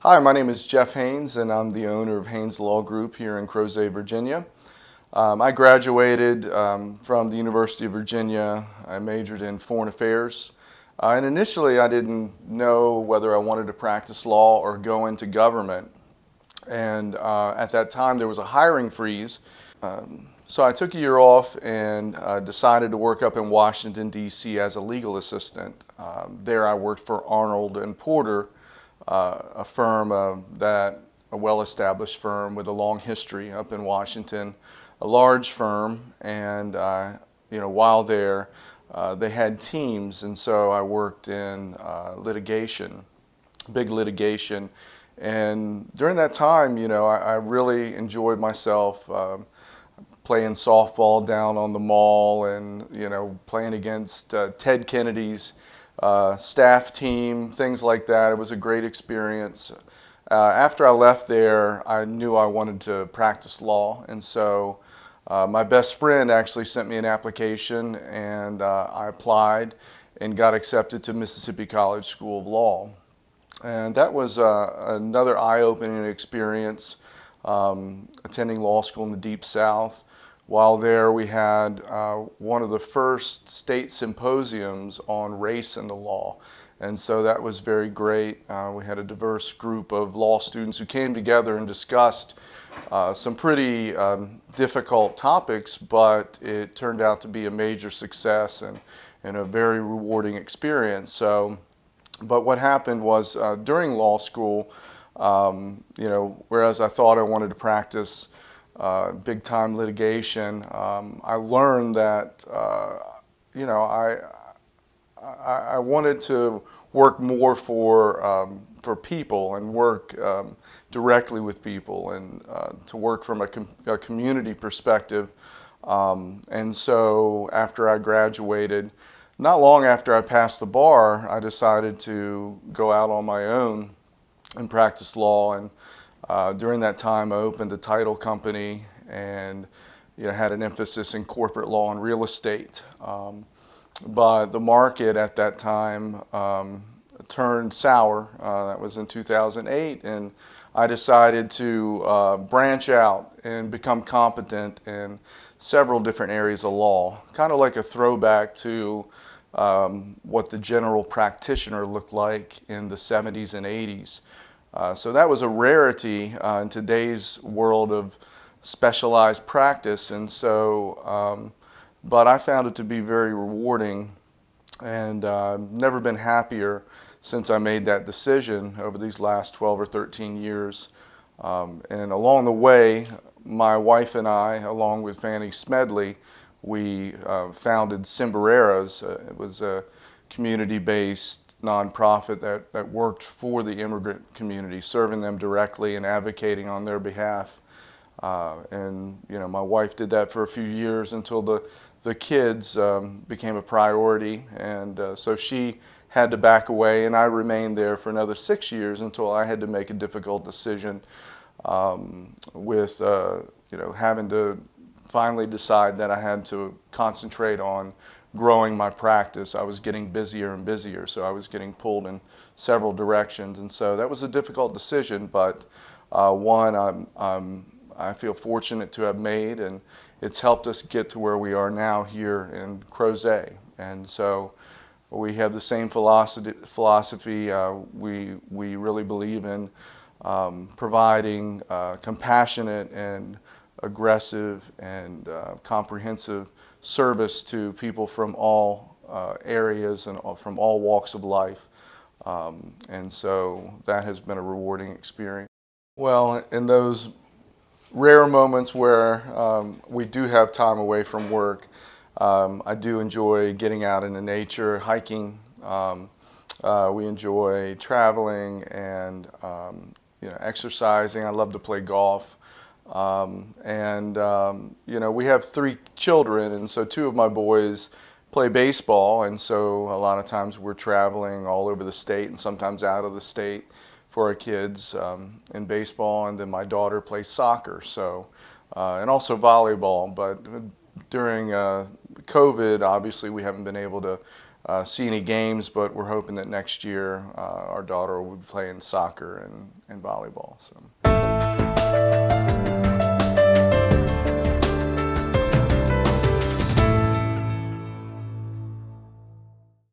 Hi, my name is Jeff Haynes, and I'm the owner of Haynes Law Group here in Crozet, Virginia. I graduated from the University of Virginia. I majored in foreign affairs. And initially, I didn't know whether I wanted to practice law or go into government. And at that time, there was a hiring freeze. So I took a year off and decided to work up in Washington, D.C. as a legal assistant. There I worked for Arnold and Porter, a firm a well-established firm with a long history up in Washington, a large firm, and while there, they had teams, and so I worked in litigation, big litigation, and during that time, I really enjoyed myself. Playing softball down on the mall and playing against Ted Kennedy's staff team, things like that. It was a great experience. After I left there, I knew I wanted to practice law, and so my best friend actually sent me an application, and I applied and got accepted to Mississippi College School of Law. And that was another eye-opening experience, attending law school in the Deep South. While there, we had one of the first state symposiums on race in the law. And so that was very great. We had a diverse group of law students who came together and discussed some pretty difficult topics, but it turned out to be a major success and a very rewarding experience. But what happened was during law school, whereas I thought I wanted to practice big time litigation, I learned that I wanted to work more for people and work directly with people and to work from a community perspective. And so after I graduated, not long after I passed the bar, I decided to go out on my own and practice law. And during that time, I opened a title company and had an emphasis in corporate law and real estate. But the market at that time turned sour. That was in 2008, and I decided to branch out and become competent in several different areas of law, kind of like a throwback to what the general practitioner looked like in the 70s and 80s. So that was a rarity in today's world of specialized practice, and so but I found it to be very rewarding, and never been happier since I made that decision over these last 12 or 13 years. And along the way, my wife and I, along with Fanny Smedley, we founded Cimbereras. It was a community-based nonprofit that worked for the immigrant community, serving them directly and advocating on their behalf. And my wife did that for a few years until the kids became a priority, and so she had to back away, and I remained there for another 6 years until I had to make a difficult decision with having to finally decide that I had to concentrate on growing my practice. I was getting busier and busier, so I was getting pulled in several directions, and so that was a difficult decision, but one I feel fortunate to have made, and it's helped us get to where we are now here in Crozet. And so we have the same philosophy. We really believe in providing compassionate and aggressive and comprehensive service to people from all areas and from all walks of life. And so that has been a rewarding experience. Well, in those rare moments where we do have time away from work, I do enjoy getting out into nature, hiking. We enjoy traveling and exercising. I love to play golf. We have 3 children, and so 2 of my boys play baseball, and so a lot of times we're traveling all over the state and sometimes out of the state for our kids in baseball, and then my daughter plays soccer, so and also volleyball. But during COVID, obviously we haven't been able to see any games, but we're hoping that next year our daughter will be playing soccer and volleyball. So.